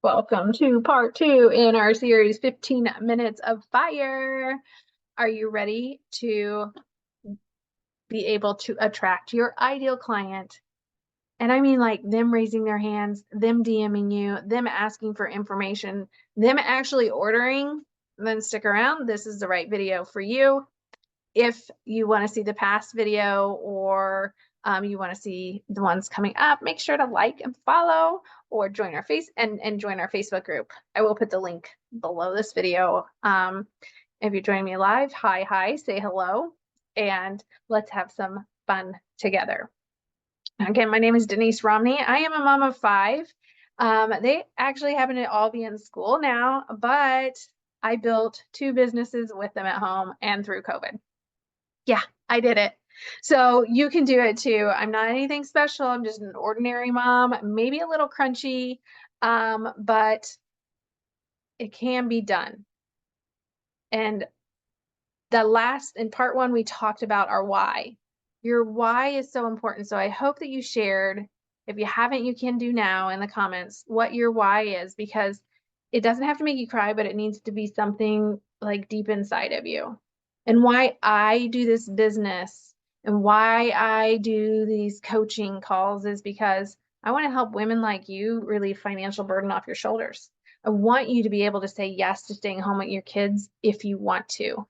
Welcome to part two in our series, 15 Minutes of Fire. Are you ready to be able to attract your ideal client? And I mean like them raising their hands, them DMing you, them asking for information, them actually ordering. Then stick around. This is the right video for you. If you want to see the past video or you want to see the ones coming up, make sure to like and follow or join our join our Facebook group. I will put the link below this video. If you're joining me live, hi, say hello, and let's have some fun together. Again, my name is Denise Romney. I am a mom of five. They actually happen to all be in school now, but I built two businesses with them at home and through COVID. Yeah, I did it. So you can do it too. I'm not anything special. I'm just an ordinary mom, maybe a little crunchy, but it can be done. And in part one, we talked about our why. Your why is so important. So I hope that you shared, if you haven't, you can do now in the comments, what your why is, because it doesn't have to make you cry, but it needs to be something like deep inside of you. And why I do this business and why I do these coaching calls is because I want to help women like you relieve financial burden off your shoulders. I want you to be able to say yes to staying home with your kids if you want to.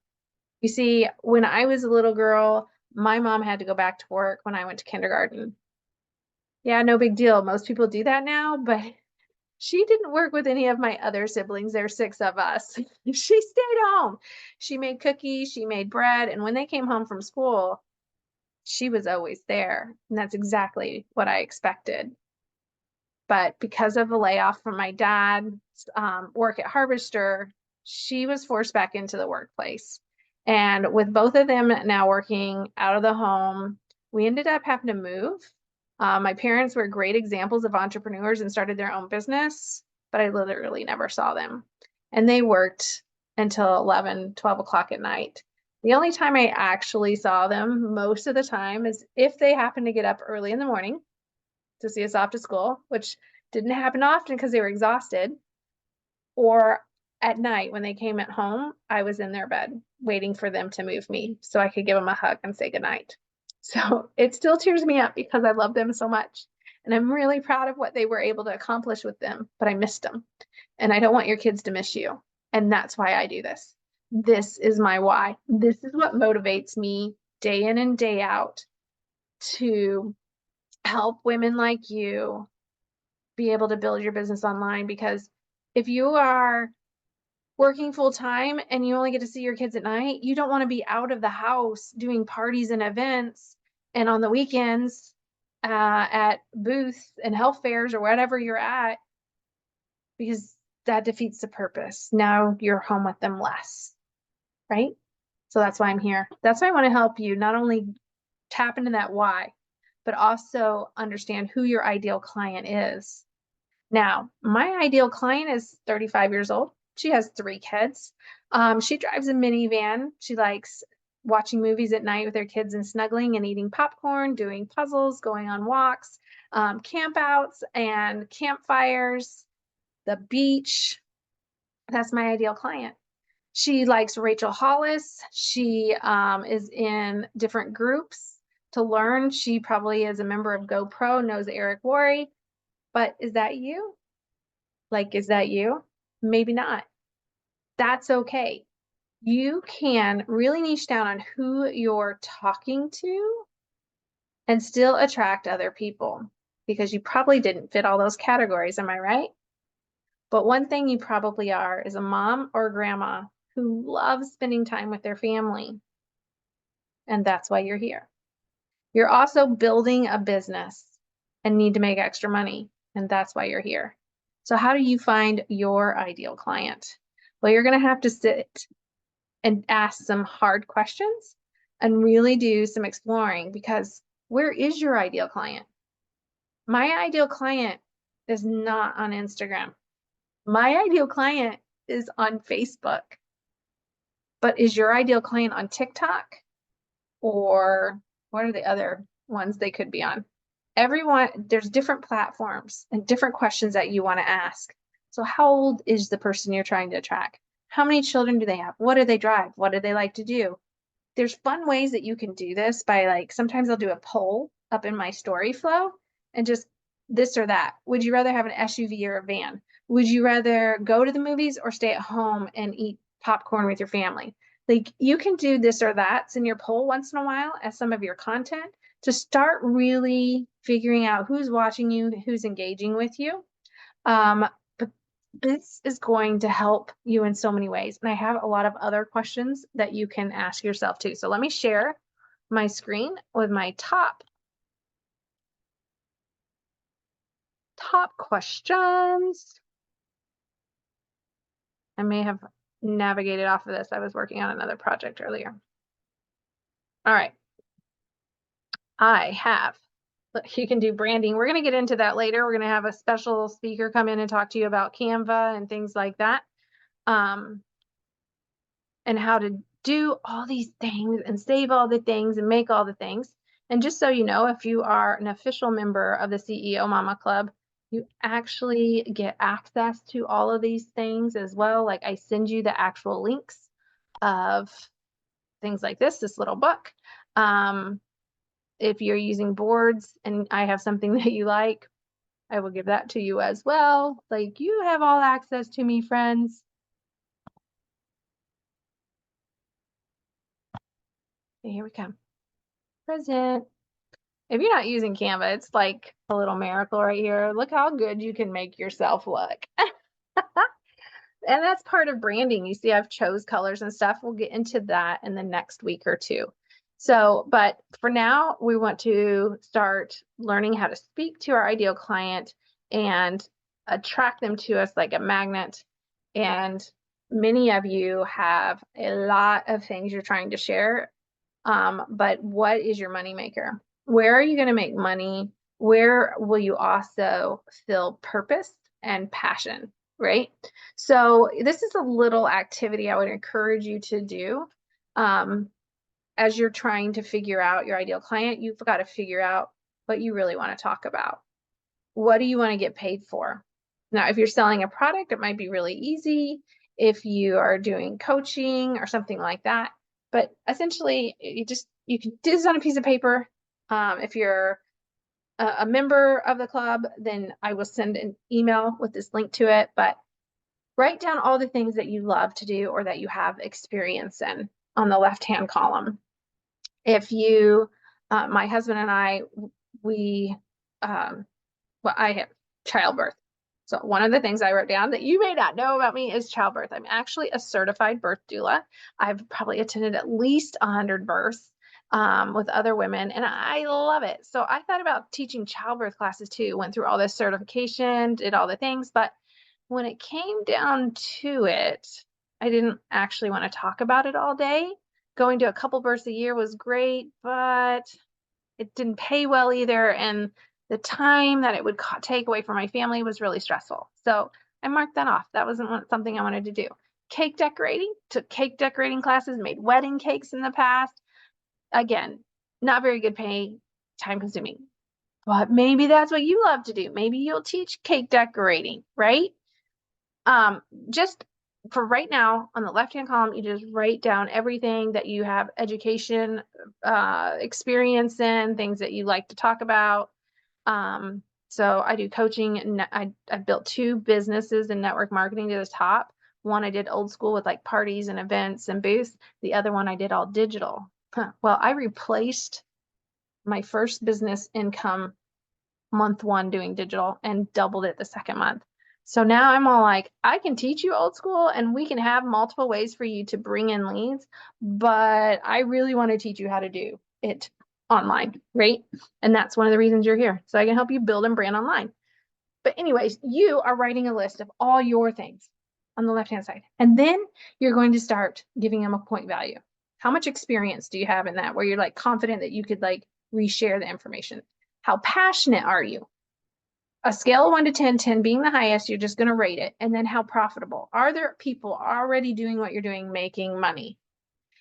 You see, when I was a little girl, my mom had to go back to work when I went to kindergarten. Yeah, no big deal. Most people do that now, but she didn't work with any of my other siblings. There's six of us. She stayed home. She made cookies, she made bread, and when they came home from school, she was always there. And that's exactly what I expected. But because of the layoff from my dad's work at Harvester, she was forced back into the workplace. And with both of them now working out of the home, we ended up having to move. My parents were great examples of entrepreneurs and started their own business, but I literally never saw them. And they worked until 11, 12 o'clock at night. The only time I actually saw them most of the time is if they happened to get up early in the morning to see us off to school, which didn't happen often because they were exhausted, or at night when they came at home, I was in their bed waiting for them to move me so I could give them a hug and say goodnight. So it still tears me up because I love them so much. And I'm really proud of what they were able to accomplish with them, but I missed them. And I don't want your kids to miss you. And that's why I do this. This is my why. This is what motivates me day in and day out to help women like you be able to build your business online. Because if you are working full time and you only get to see your kids at night, you don't want to be out of the house doing parties and events and on the weekends at booths and health fairs or whatever you're at, because that defeats the purpose. Now you're home with them less, right? So that's why I'm here. That's why I want to help you not only tap into that why, but also understand who your ideal client is. Now, my ideal client is 35 years old. She has 3 kids. She drives a minivan. She likes watching movies at night with her kids and snuggling and eating popcorn, doing puzzles, going on walks, campouts and campfires, the beach. That's my ideal client. She likes Rachel Hollis. She is in different groups to learn. She probably is a member of GoPro, knows Eric Worre. But is that you? Like, is that you? Maybe not. That's okay. You can really niche down on who you're talking to and still attract other people, because you probably didn't fit all those categories. Am I right? But one thing you probably are is a mom or a grandma who loves spending time with their family. And that's why you're here. You're also building a business and need to make extra money. And that's why you're here. So how do you find your ideal client? Well, you're going to have to sit and ask some hard questions and really do some exploring, because where is your ideal client? My ideal client is not on Instagram. My ideal client is on Facebook. But is your ideal client on TikTok? Or what are the other ones they could be on? Everyone, there's different platforms and different questions that you want to ask. So how old is the person you're trying to attract? How many children do they have? What do they drive? What do they like to do? There's fun ways that you can do this by like, sometimes I'll do a poll up in my story flow and just this or that. Would you rather have an SUV or a van? Would you rather go to the movies or stay at home and eat popcorn with your family? Like you can do this or that in your poll once in a while as some of your content to start really figuring out who's watching you, who's engaging with you. But this is going to help you in so many ways. And I have a lot of other questions that you can ask yourself too. So let me share my screen with my top questions. I may have navigated off of this. I was working on another project earlier. All right. I have, you can do branding. We're going to get into that later. We're going to have a special speaker come in and talk to you about Canva and things like that. And how to do all these things and save all the things and make all the things. And just so you know, if you are an official member of the CEO Mama Club, you actually get access to all of these things as well. Like I send you the actual links of things like this little book. If you're using boards and I have something that you like, I will give that to you as well. Like you have all access to me, friends. Okay, here we come. Present. If you're not using Canva, it's like a little miracle right here. Look how good you can make yourself look. And that's part of branding. You see, I've chose colors and stuff. We'll get into that in the next week or two. So, but for now, we want to start learning how to speak to our ideal client and attract them to us like a magnet. And many of you have a lot of things you're trying to share. But what is your money maker? Where are you going to make money? Where will you also feel purpose and passion, right? So this is a little activity I would encourage you to do. As you're trying to figure out your ideal client, you've got to figure out what you really want to talk about. What do you want to get paid for? Now, if you're selling a product, it might be really easy. If you are doing coaching or something like that, but essentially you can do this on a piece of paper. If you're a member of the club, then I will send an email with this link to it, but write down all the things that you love to do or that you have experience in on the left-hand column. If you, my husband and I, I have childbirth. So one of the things I wrote down that you may not know about me is childbirth. I'm actually a certified birth doula. I've probably attended at least 100 births with other women, and I love it. So I thought about teaching childbirth classes too, went through all this certification, did all the things, but when it came down to it, I didn't actually want to talk about it all day. Going to a couple births a year was great, but it didn't pay well either. And the time that it would take away from my family was really stressful. So I marked that off. That wasn't something I wanted to do. Cake decorating, took cake decorating classes, made wedding cakes in the past. Again, not very good pay, time consuming. But maybe that's what you love to do. Maybe you'll teach cake decorating, right? Just for right now, on the left-hand column, you just write down everything that you have education, experience in, things that you like to talk about. So I do coaching, and I built 2 businesses in network marketing to the top. One I did old school with like parties and events and booths. The other one I did all digital. Well, I replaced my first business income month 1 doing digital and doubled it the second month. So now I'm all like, I can teach you old school and we can have multiple ways for you to bring in leads, but I really want to teach you how to do it online, right? And that's one of the reasons you're here. So I can help you build and brand online. But anyways, you are writing a list of all your things on the left-hand side. And then you're going to start giving them a point value. How much experience do you have in that where you're like confident that you could like reshare the information? How passionate are you? A scale of 1 to 10, 10 being the highest, you're just going to rate it. And then how profitable? Are there people already doing what you're doing, making money?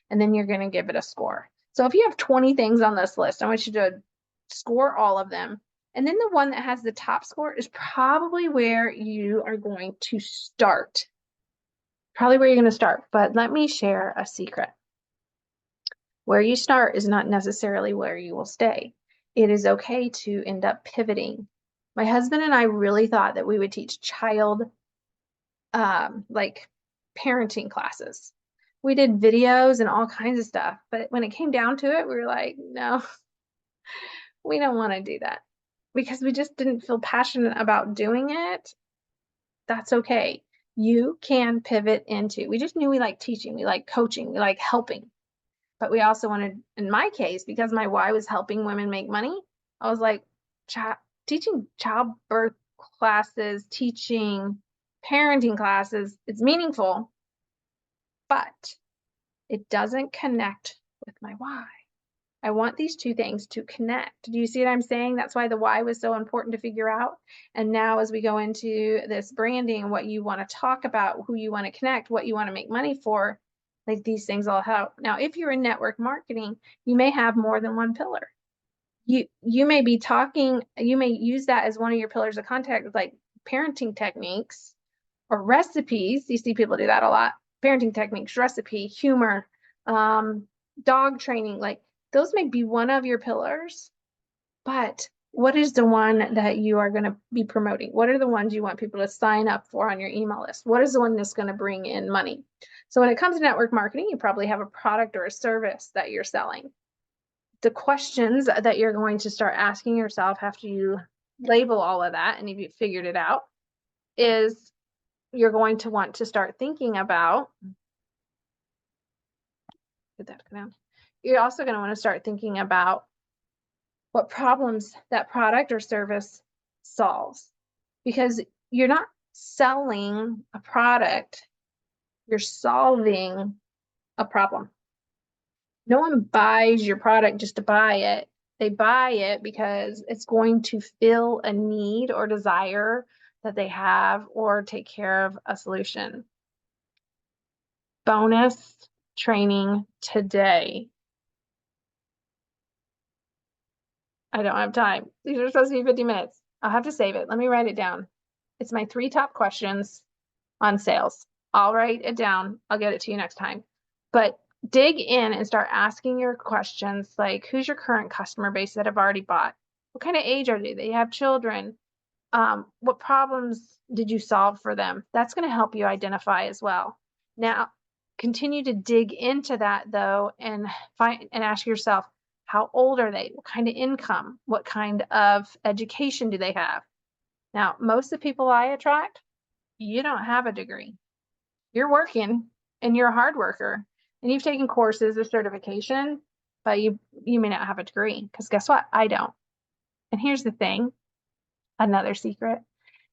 And then you're going to give it a score. So if you have 20 things on this list, I want you to score all of them And then the one that has the top score is probably where you are going to start. Probably where you're going to start. But let me share a secret. Where you start is not necessarily where you will stay. It is okay to end up pivoting. My husband and I really thought that we would teach child like parenting classes. We did videos and all kinds of stuff, but when it came down to it, we were like, no, we don't want to do that because we just didn't feel passionate about doing it. That's okay. You can pivot into, we just knew we like teaching, we like coaching, we like helping. But we also wanted, in my case, because my why was helping women make money, I was like, teaching childbirth classes, teaching parenting classes, it's meaningful, but it doesn't connect with my why. I want these two things to connect. Do you see what I'm saying? That's why the why was so important to figure out. And now as we go into this branding, what you want to talk about, who you want to connect, what you want to make money for, like these things all help. Now, if you're in network marketing, you may have more than one pillar. You may be talking, you may use that as one of your pillars of contact, like parenting techniques or recipes. You see people do that a lot. Parenting techniques, recipe, humor, dog training, like those may be one of your pillars, but what is the one that you are going to be promoting? What are the ones you want people to sign up for on your email list? What is the one that's going to bring in money? So when it comes to network marketing, you probably have a product or a service that you're selling. The questions that you're going to start asking yourself after you label all of that, and if you figured it out, is you're going to want to start thinking about, get that down. You're also going to want to start thinking about what problems that product or service solves, because you're not selling a product, you're solving a problem. No one buys your product just to buy it. They buy it because it's going to fill a need or desire that they have or take care of a solution. Bonus training today. I don't have time. These are supposed to be 50 minutes. I'll have to save it. Let me write it down. It's my 3 top questions on sales. I'll write it down. I'll get it to you next time. But dig in and start asking your questions like, who's your current customer base that have already bought? What kind of age are they? They have children. What problems did you solve for them? That's going to help you identify as well. Now, continue to dig into that though, and find and ask yourself, how old are they? What kind of income? What kind of education do they have? Now, most of the people I attract, you don't have a degree. You're working and you're a hard worker and you've taken courses or certification, but you may not have a degree, because guess what? I don't. And here's the thing, another secret.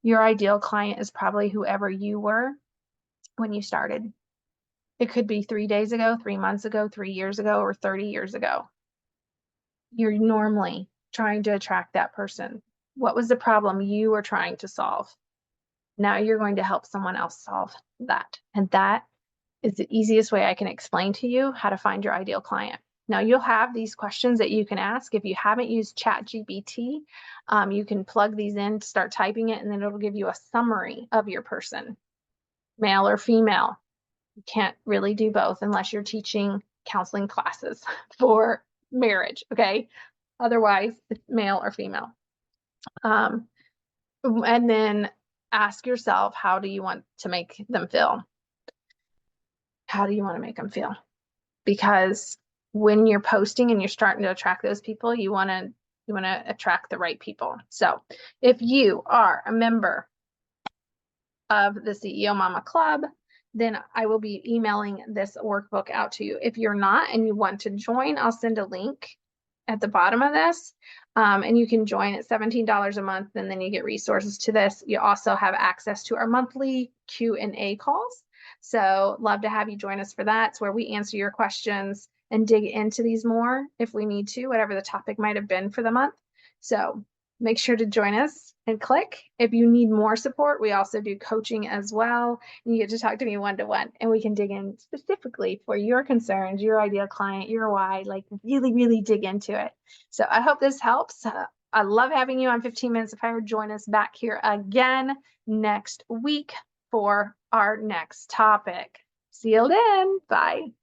Your ideal client is probably whoever you were when you started. It could be 3 days ago, 3 months ago, 3 years ago, or 30 years ago. You're normally trying to attract that person. What was the problem you were trying to solve? Now you're going to help someone else solve that. And that is the easiest way I can explain to you how to find your ideal client. Now you'll have these questions that you can ask. If you haven't used ChatGPT, you can plug these in, start typing it, and then it'll give you a summary of your person, male or female. You can't really do both unless you're teaching counseling classes for marriage, okay? Otherwise, it's male or female. And then ask yourself, how do you want to make them feel? How do you want to make them feel? Because when you're posting and you're starting to attract those people, you want to attract the right people. So if you are a member of the CEO Mama Club, then I will be emailing this workbook out to you. If you're not and you want to join, I'll send a link at the bottom of this, and you can join at $17 a month, and then you get resources to this. You also have access to our monthly Q&A calls. So love to have you join us for that. It's where we answer your questions and dig into these more if we need to, whatever the topic might have been for the month. So make sure to join us and click. If you need more support, we also do coaching as well. And you get to talk to me one-to-one, and we can dig in specifically for your concerns, your ideal client, your why, like really, really dig into it. So I hope this helps. I love having you on 15 Minutes of Fire. Join us back here again next week for our next topic. See you then. Bye.